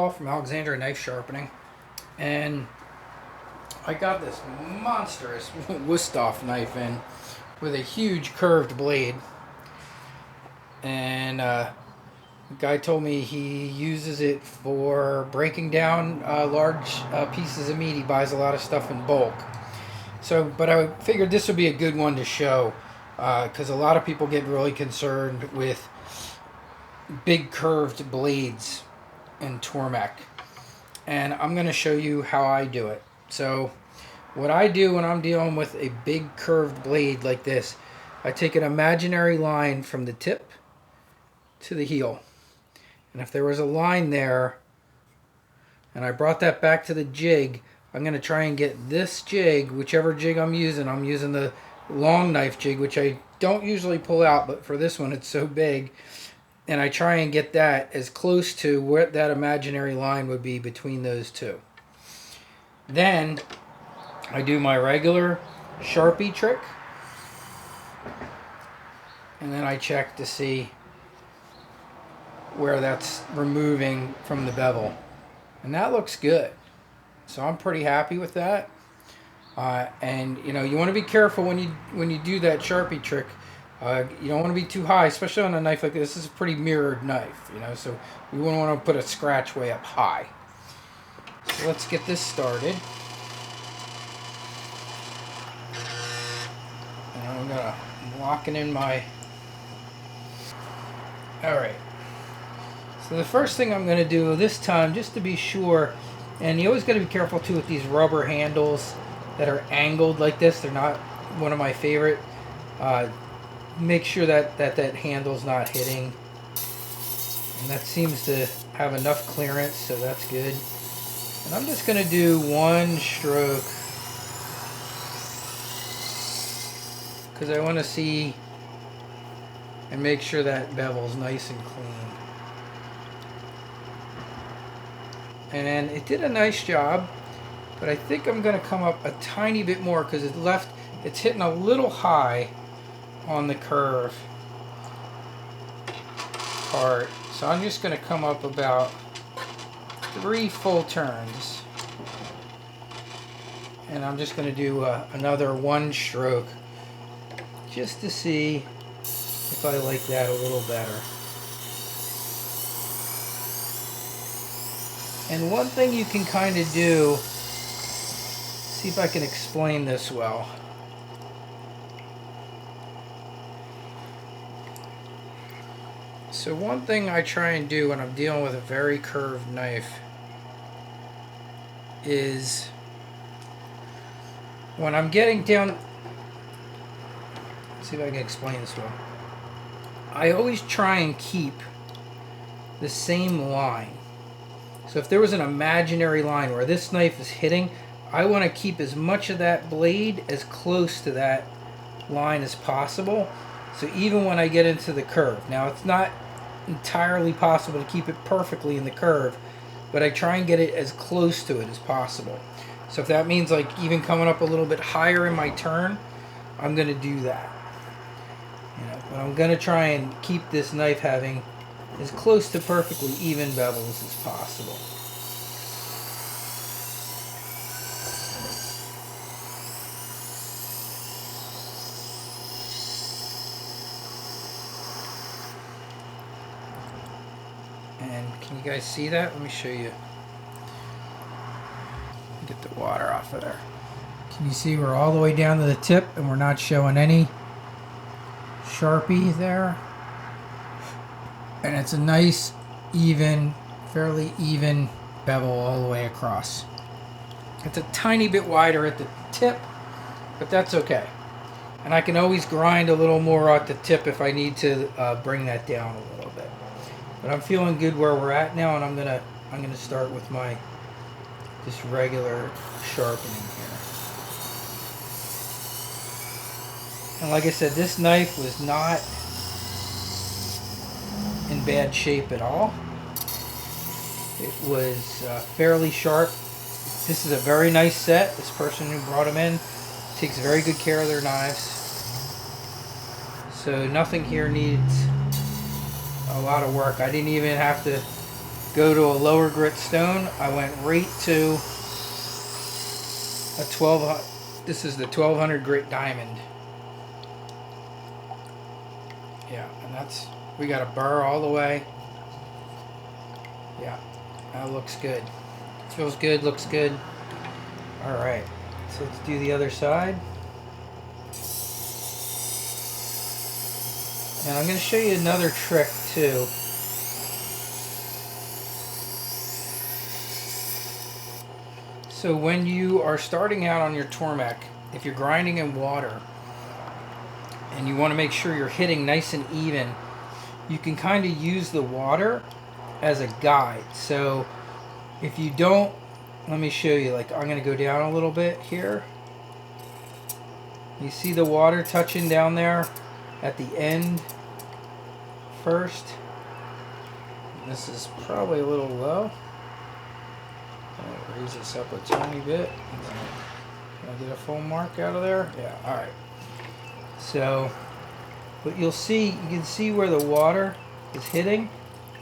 Paul from Alexandria Knife Sharpening, and I got this monstrous Wusthof knife in with a huge curved blade, and the guy told me he uses it for breaking down large pieces of meat. He buys a lot of stuff in bulk. So, but I figured this would be a good one to show because a lot of people get really concerned with big curved blades in Tormek, and I'm going to show you how I do it. So what I do when I'm dealing with a big curved blade like this, I take an imaginary line from the tip to the heel, and if there was a line there and I brought that back to the jig, I'm going to try and get this jig, whichever jig I'm using the long knife jig, which I don't usually pull out, but for this one it's so big, and I try and get that as close to what that imaginary line would be between those two. Then I do my regular Sharpie trick, and then I check to see where that's removing from the bevel, and that looks good. So I'm pretty happy with that. And you know, you want to be careful when you do that Sharpie trick. You don't want to be too high, especially on a knife like this. This is a pretty mirrored knife, you know, so we wouldn't want to put a scratch way up high. So let's get this started. And I'm gonna lock it in my. All right. So the first thing I'm gonna do this time, just to be sure, and you always got to be careful too with these rubber handles that are angled like this. They're not one of my favorite. Make sure that handle's not hitting, and that seems to have enough clearance, so that's good. And I'm just going to do one stroke because I want to see and make sure that bevel's nice and clean. And it did a nice job, but I think I'm going to come up a tiny bit more because it's hitting a little high on the curve part. So I'm just going to come up about 3 full turns, and I'm just going to do another one stroke just to see if I like that a little better. And one thing you can kind of do, see if I can explain this well. So one thing I try and do when I'm dealing with a very curved knife is when I'm getting down, let's see if I can explain this well. I always try and keep the same line. So if there was an imaginary line where this knife is hitting, I want to keep as much of that blade as close to that line as possible. So even when I get into the curve, now it's not entirely possible to keep it perfectly in the curve, but I try and get it as close to it as possible. So if that means like even coming up a little bit higher in my turn, I'm going to do that. You know, but I'm going to try and keep this knife having as close to perfectly even bevels as possible. And can you guys see that? Let me show you. Get the water off of there. Can you see we're all the way down to the tip and we're not showing any Sharpie there? And it's a nice, even, fairly even bevel all the way across. It's a tiny bit wider at the tip, but that's okay. And I can always grind a little more at the tip if I need to bring that down a little bit. But I'm feeling good where we're at now, and I'm gonna start with my just regular sharpening here. And like I said, this knife was not in bad shape at all. It was fairly sharp. This is a very nice set. This person who brought them in takes very good care of their knives. So nothing here needs a lot of work. I didn't even have to go to a lower grit stone. I went right to a 12. This is the 1200 grit diamond. Yeah, and that's, we got a burr all the way. Yeah, that looks good. Feels good, looks good. All right, so let's do the other side. And I'm going to show you another trick too. So when you are starting out on your Tormek, if you're grinding in water and you want to make sure you're hitting nice and even, you can kind of use the water as a guide. So if you don't, let me show you, like I'm going to go down a little bit here. You see the water touching down there at the end first. This is probably a little low. I'll raise this up a tiny bit. Can I get a full mark out of there? Yeah, alright. So, but you'll see, you can see where the water is hitting,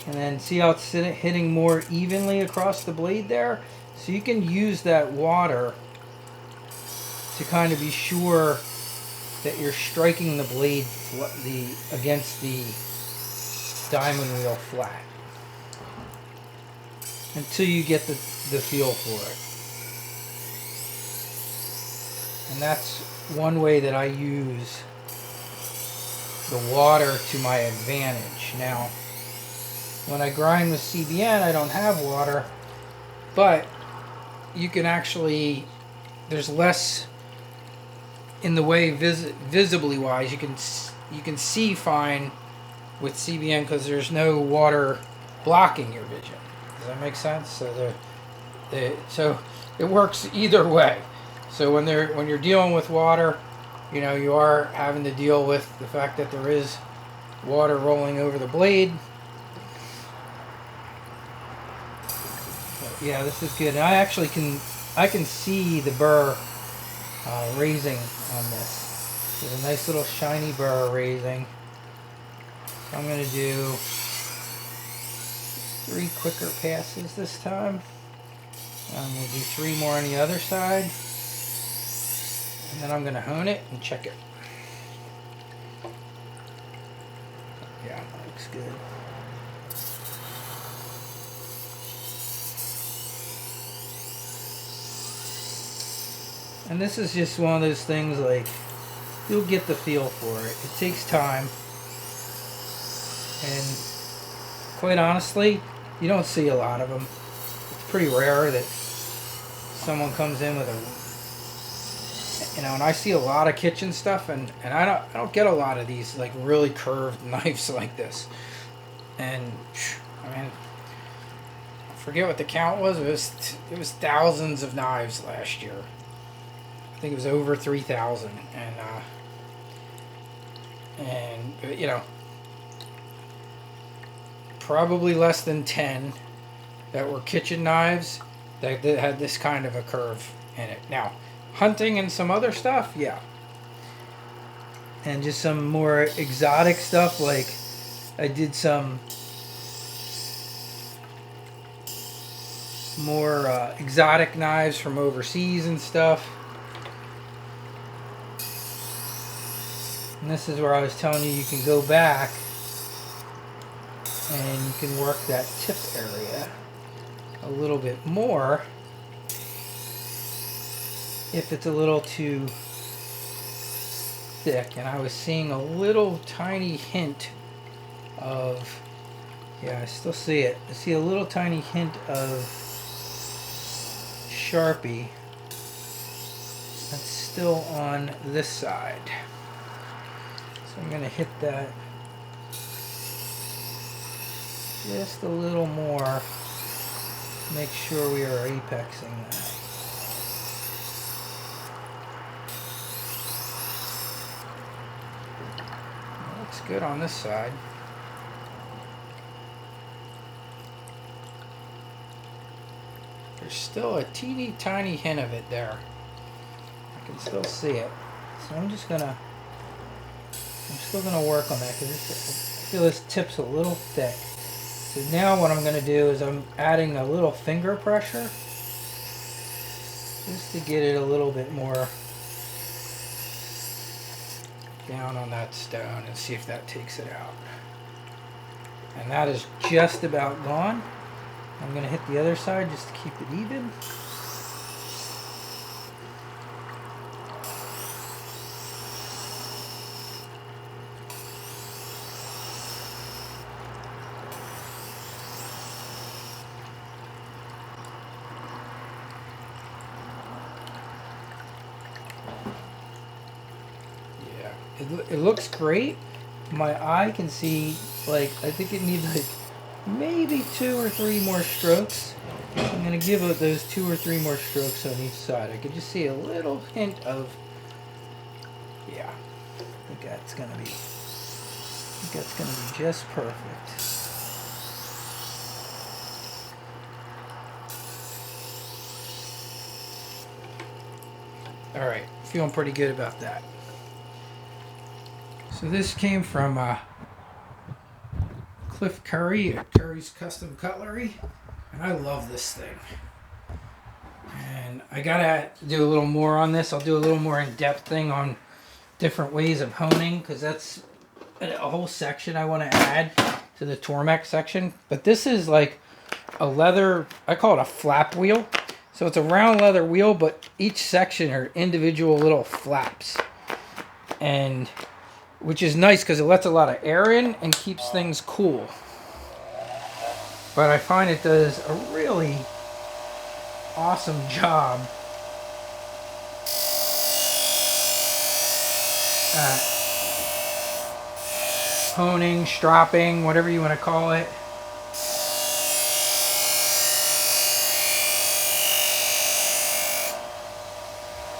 and then see how it's hitting more evenly across the blade there. So you can use that water to kind of be sure that you're striking the blade against the diamond wheel flat until you get the feel for it. And that's one way that I use the water to my advantage. Now, when I grind with CBN, I don't have water, but you can actually, there's less in the way visibly wise. You can see fine with CBN because there's no water blocking your vision. Does that make sense? So so it works either way. So when you're dealing with water, you know, you are having to deal with the fact that there is water rolling over the blade. But yeah, this is good. And I actually can see the burr raising on this. There's a nice little shiny burr raising. So I'm going to do 3 quicker passes this time. I'm going to do 3 more on the other side. And then I'm going to hone it and check it. Yeah, that looks good. And this is just one of those things, like, you'll get the feel for it. It takes time. And quite honestly, you don't see a lot of them. It's pretty rare that someone comes in with a, you know, and I see a lot of kitchen stuff, and I don't get a lot of these like really curved knives like this. And I mean, I forget what the count was. It was thousands of knives last year. I think it was over 3,000, and you know, probably less than 10 that were kitchen knives that had this kind of a curve in it. Now, hunting and some other stuff, yeah, and just some more exotic stuff, like I did some more exotic knives from overseas and stuff. And this is where I was telling you, you can go back and you can work that tip area a little bit more if it's a little too thick. And I was seeing a little tiny hint of, yeah, I still see it. I see a little tiny hint of Sharpie that's still on this side. So I'm going to hit that just a little more. Make sure we are apexing that. That looks good on this side. There's still a teeny tiny hint of it there. I can still see it. So I'm still gonna work on that because I feel this tip's a little thick. So now what I'm going to do is I'm adding a little finger pressure just to get it a little bit more down on that stone and see if that takes it out. And that is just about gone. I'm going to hit the other side just to keep it even. It looks great. My eye can see, like, I think it needs like maybe 2 or 3 more strokes. I'm going to give it those 2 or 3 more strokes on each side. I could just see a little hint of, yeah, I think that's going to be just perfect. All right, feeling pretty good about that. So this came from Cliff Curry at Curry's Custom Cutlery, and I love this thing. And I gotta do a little more on this. I'll do a little more in-depth thing on different ways of honing, because that's a whole section I want to add to the Tormek section. But this is like a leather, I call it a flap wheel. So it's a round leather wheel, but each section are individual little flaps. And which is nice because it lets a lot of air in and keeps things cool. But I find it does a really awesome job at honing, stropping, whatever you want to call it.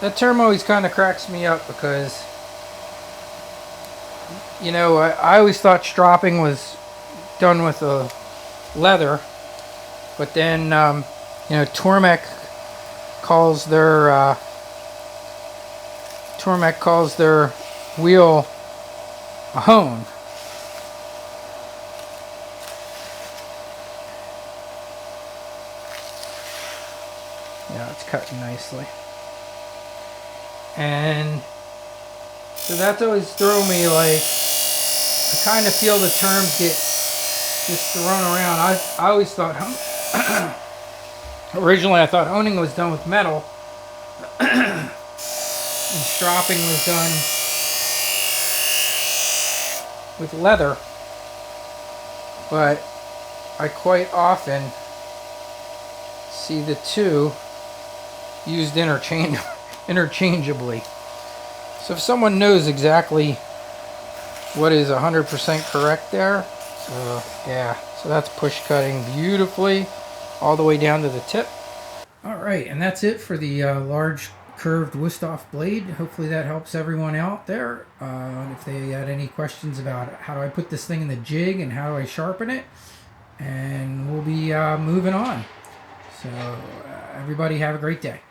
That term always kind of cracks me up because, you know, I always thought stropping was done with a leather, but then you know, Tormek calls their wheel a hone. Yeah, it's cutting nicely. And so that's always thrown me, like, I kind of feel the terms get just thrown around. I always thought, originally I thought honing was done with metal, and stropping was done with leather, but I quite often see the two used interchangeably. So if someone knows exactly what is 100% correct there, yeah, so that's push cutting beautifully all the way down to the tip. All right, and that's it for the large curved Wüsthof blade. Hopefully that helps everyone out there. If they had any questions about how do I put this thing in the jig and how do I sharpen it, and we'll be moving on. So everybody have a great day.